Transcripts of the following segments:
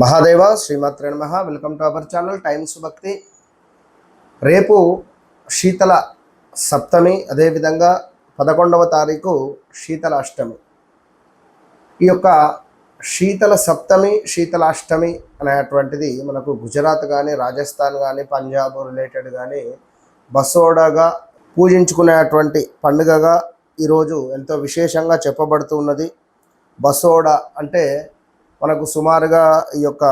మహాదేవ శ్రీమాత్రే నమః. Welcome to our channel times భక్తి. రేపు శీతల సప్తమి, అదేవిధంగా 11వ తారీఖు శీతల అష్టమి. ఈ యొక్క శీతల సప్తమి, శీతలాష్టమి అనేటువంటిది మనకు గుజరాత్ కానీ, రాజస్థాన్ కానీ, పంజాబ్ రిలేటెడ్ కానీ బసోడాగా పూజించుకునేటువంటి పండుగగా ఈరోజు ఎంతో విశేషంగా చెప్పబడుతూ ఉన్నది. బసోడా అంటే మనకు సుమారుగా ఈ యొక్క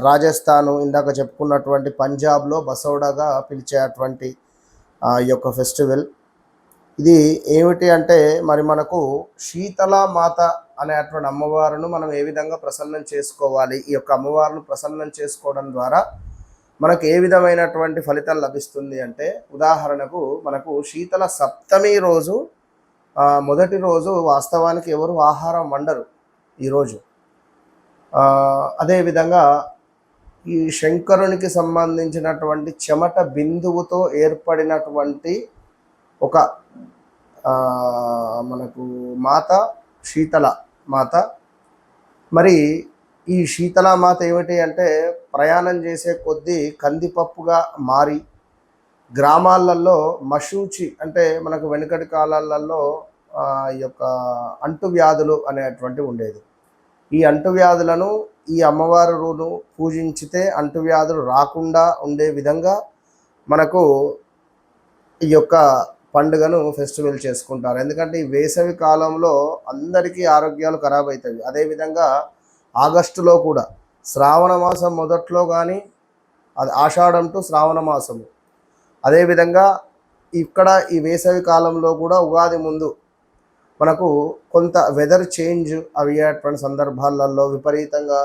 రాజస్థాను, ఇందాక చెప్పుకున్నటువంటి పంజాబ్లో బసోడాగా పిలిచేటువంటి ఈ యొక్క ఫెస్టివల్. ఇది ఏమిటి అంటే మరి మనకు శీతల మాత అనేటువంటి అమ్మవారును మనం ఏ విధంగా ప్రసన్నం చేసుకోవాలి, ఈ యొక్క అమ్మవారిని ప్రసన్నం చేసుకోవడం ద్వారా మనకు ఏ విధమైనటువంటి ఫలితం లభిస్తుంది అంటే, ఉదాహరణకు మనకు శీతల సప్తమి రోజు మొదటి రోజు వాస్తవానికి ఎవరు ఆహారం వండరు ఈరోజు. అదేవిధంగా ఈ శంకరునికి సంబంధించినటువంటి చెమట బిందువుతో ఏర్పడినటువంటి ఒక మనకు మాత శీతల మాత. మరి ఈ శీతల మాత ఏమిటి అంటే, ప్రయాణం చేసే కొద్దీ కందిపప్పుగా మారి గ్రామాలలో మశూచి అంటే మనకు వెనుకటి కాలాలలో ఈ యొక్క అంటువ్యాధులు అనేటువంటివి ఉండేది. ఈ అంటువ్యాధులను ఈ అమ్మవారును పూజించితే అంటువ్యాధులు రాకుండా ఉండే విధంగా మనకు ఈ యొక్క పండుగను ఫెస్టివల్ చేసుకుంటారు. ఎందుకంటే ఈ వేసవి కాలంలో అందరికీ ఆరోగ్యాలు ఖరాబ్ అవుతాయి. అదేవిధంగా ఆగస్టులో కూడా శ్రావణ మాసం మొదట్లో కానీ, అది ఆషాఢం టు శ్రావణ మాసము, అదేవిధంగా ఇక్కడ ఈ వేసవి కాలంలో కూడా ఉగాది ముందు మనకు కొంత వెదర్ చేంజ్ అయ్యేటువంటి సందర్భాలలో విపరీతంగా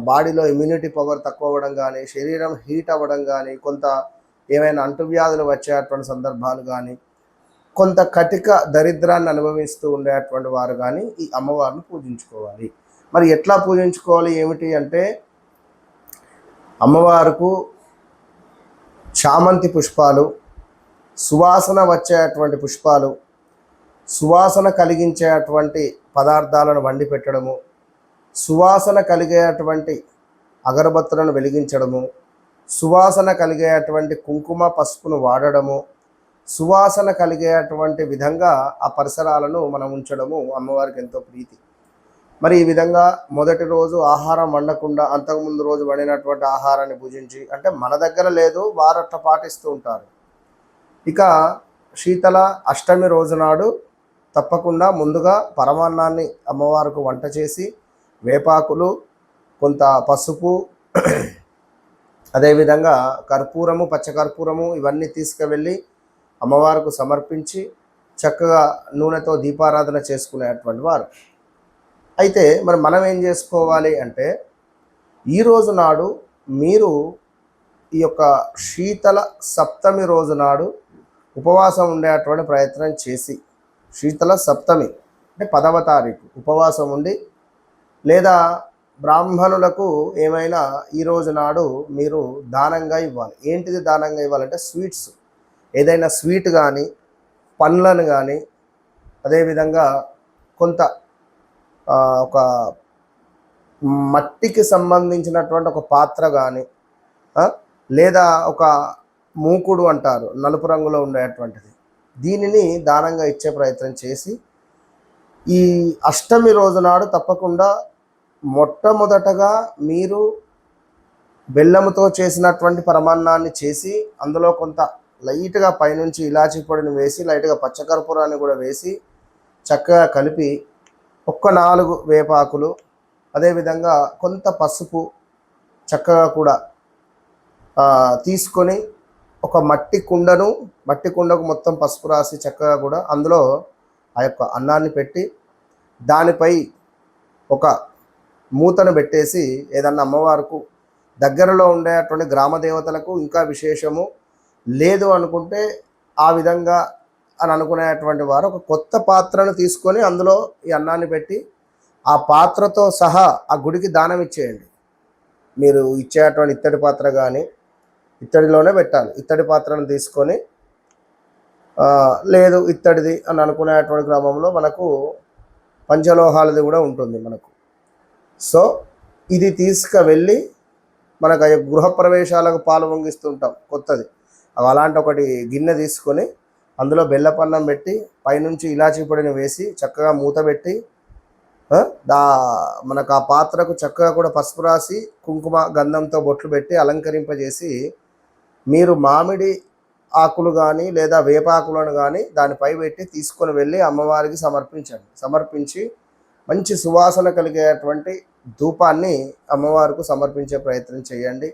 బాడీలో ఇమ్యూనిటీ పవర్ తక్కువ అవ్వడం కానీ, శరీరం హీట్ అవ్వడం కానీ, కొంత ఏమైనా అంటువ్యాధులు వచ్చేటువంటి సందర్భాలు కానీ, కొంత కటిక దరిద్రాన్ని అనుభవిస్తూ ఉండేటువంటి వారు కానీ ఈ అమ్మవారిని పూజించుకోవాలి. మరి ఎట్లా పూజించుకోవాలి ఏమిటి అంటే, అమ్మవారికి చామంతి పుష్పాలు, సువాసన వచ్చేటువంటి పుష్పాలు, సువాసన కలిగించేటువంటి పదార్థాలను వండి పెట్టడము, సువాసన కలిగేటువంటి అగరబత్తులను వెలిగించడము, సువాసన కలిగేటువంటి కుంకుమ పసుపును వాడడము, సువాసన కలిగేటువంటి విధంగా ఆ పరిసరాలను మనం ఉంచడము అమ్మవారికి ఎంతో ప్రీతి. మరి ఈ విధంగా మొదటి రోజు ఆహారం వండకుండా అంతకుముందు రోజు వండినటువంటి ఆహారాన్ని పూజించి, అంటే మన దగ్గర లేదు, వారు అట్లా పాటిస్తూ ఉంటారు. ఇక శీతల అష్టమి రోజు నాడు తప్పకుండా ముందుగా పరమాన్నాన్ని అమ్మవారికి వంట చేసి వేపాకులు, కొంత పసుపు, అదేవిధంగా కర్పూరము, పచ్చకర్పూరము ఇవన్నీ తీసుకువెళ్ళి అమ్మవారికి సమర్పించి చక్కగా నూనెతో దీపారాధన చేసుకునేటువంటి వారు. అయితే మరి మనం ఏం చేసుకోవాలి అంటే, ఈరోజు నాడు మీరు ఈ యొక్క శీతల సప్తమి రోజు నాడు ఉపవాసం ఉండేటువంటి ప్రయత్నం చేసి, శీతల సప్తమి అంటే 10వ తారీఖు ఉపవాసం ఉండి, లేదా బ్రాహ్మణులకు ఏమైనా ఈరోజు నాడు మీరు దానంగా ఇవ్వాలి. ఏంటిది దానంగా ఇవ్వాలంటే స్వీట్స్, ఏదైనా స్వీట్ కానీ, పండ్లను కానీ, అదేవిధంగా కొంత ఒక మట్టికి సంబంధించినటువంటి ఒక పాత్ర కానీ, లేదా ఒక మూకుడు అంటారు నలుపు రంగులో ఉండేటువంటిది, దీనిని దానంగా ఇచ్చే ప్రయత్నం చేసి, ఈ అష్టమి రోజు నాడు తప్పకుండా మొట్టమొదటగా మీరు బెల్లముతో చేసినటువంటి పరమాన్నాన్ని చేసి, అందులో కొంత లైట్గా పైనుంచి ఇలాచీ పొడిని వేసి, లైట్గా పచ్చకర్పూరాన్ని కూడా వేసి చక్కగా కలిపి, ఒక్క 4 వేపాకులు, అదేవిధంగా కొంత పసుపు చక్కగా కూడా తీసుకొని ఒక మట్టి కుండకు మొత్తం పసుపు రాసి చక్కగా కూడా అందులో ఆ యొక్క అన్నాన్ని పెట్టి, దానిపై ఒక మూతను పెట్టేసి, ఏదన్నా అమ్మవారికి దగ్గరలో ఉండేటువంటి గ్రామ దేవతలకు ఇంకా విశేషము లేదు అనుకుంటే ఆ విధంగా అని అనుకునేటువంటి వారు ఒక కొత్త పాత్రను తీసుకొని అందులో ఈ అన్నాన్ని పెట్టి, ఆ పాత్రతో సహా ఆ గుడికి దానం ఇచ్చేయండి. మీరు ఇచ్చేటువంటి ఇత్తడి పాత్ర కానీ, ఇత్తడిలోనే పెట్టాలి. ఇత్తడి పాత్రను తీసుకొని, లేదు ఇత్తడిది అని అనుకునేటువంటి క్రమంలో మనకు పంచలోహాలది కూడా ఉంటుంది మనకు. సో ఇది తీసుకువెళ్ళి మనకు ఆ గృహప్రవేశాలకు పాలు పొంగిస్తుంటాం కొత్తది. అలాంటి ఒకటి గిన్నె తీసుకొని అందులో బెల్లపన్నం పెట్టి పైనుంచి ఇలాచీ పొడిని వేసి చక్కగా మూత పెట్టి దా మనకు ఆ పాత్రకు చక్కగా కూడా పసుపు రాసి కుంకుమ గంధంతో బొట్లు పెట్టి అలంకరింపజేసి మీరు మామిడి ఆకులు కానీ లేదా వేపాకులను కానీ దానిపై పెట్టి తీసుకొని వెళ్ళి అమ్మవారికి సమర్పించండి. సమర్పించి మంచి సువాసన కలిగేటువంటి ధూపాన్ని అమ్మవారికి సమర్పించే ప్రయత్నం చేయండి.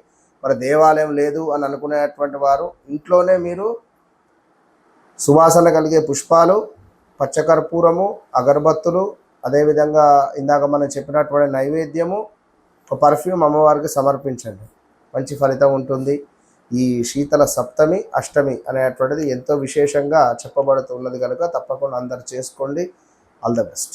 మరి దేవాలయం లేదు అని అనుకునేటువంటి వారు ఇంట్లోనే మీరు సువాసన కలిగే పుష్పాలు, పచ్చకర్పూరము, అగరబత్తులు, అదేవిధంగా ఇందాక మనం చెప్పినటువంటి నైవేద్యము, ఒక పర్ఫ్యూమ్ అమ్మవారికి సమర్పించండి. మంచి ఫలితం ఉంటుంది. ఈ శీతల సప్తమి, అష్టమి అనేటువంటిది ఎంతో విశేషంగా చెప్పబడుతున్నది కనుక తప్పకుండా అందరు చేసుకోండి. All the best.